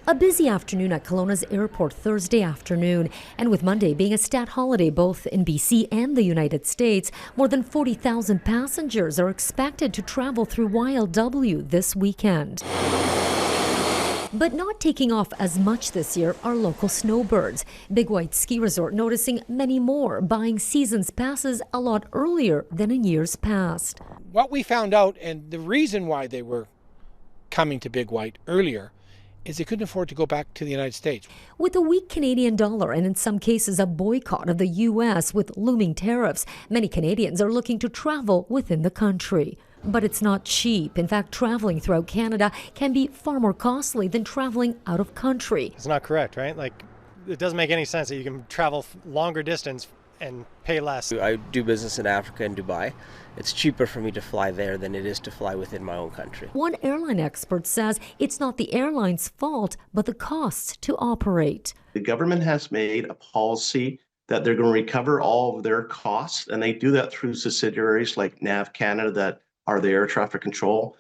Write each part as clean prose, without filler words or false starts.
A busy afternoon at Kelowna's airport Thursday afternoon, and with Monday being a stat holiday both in BC and the United States, more than 40,000 passengers are expected to travel through YLW this weekend. But not taking off as much this year are local snowbirds. Big White Ski Resort noticing many more buying season's passes a lot earlier than in years past. What we found out, and the reason why they were coming to Big White earlier, is they couldn't afford to go back to the United States. With a weak Canadian dollar and in some cases a boycott of the U.S. with looming tariffs, many Canadians are looking to travel within the country. But it's not cheap. In fact, traveling throughout Canada can be far more costly than traveling out of country. It's not correct, right? Like, it doesn't make any sense that you can travel longer distance and pay less. I do business in Africa and Dubai. It's cheaper for me to fly there than it is to fly within my own country. One airline expert says it's not the airline's fault, but the costs to operate. The government has made a policy that they're going to recover all of their costs, and they do that through subsidiaries like NAV Canada that are the air traffic control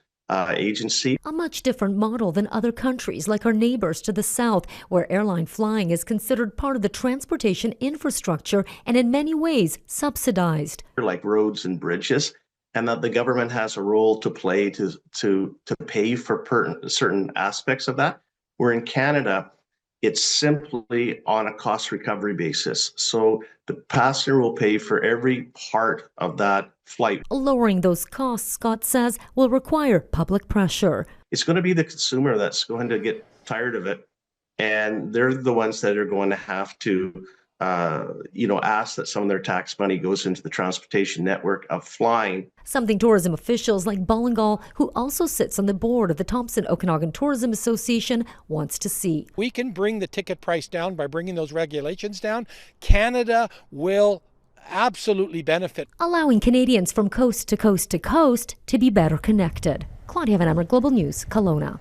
agency. A much different model than other countries like our neighbors to the south, where airline flying is considered part of the transportation infrastructure and in many ways subsidized. Like roads and bridges, and that the government has a role to play to pay for certain aspects of that. Where in Canada, it's simply on a cost recovery basis. So the passenger will pay for every part of that flight. Lowering those costs, Scott says, will require public pressure. It's going to be the consumer that's going to get tired of it. And they're the ones that are going to have to ask that some of their tax money goes into the transportation network of flying. Something tourism officials like Bollingal, who also sits on the board of the Thompson Okanagan Tourism Association, wants to see. We can bring the ticket price down by bringing those regulations down. Canada will absolutely benefit. Allowing Canadians from coast to coast to coast to be better connected. Klaudia Van Emmerik, Global News, Kelowna.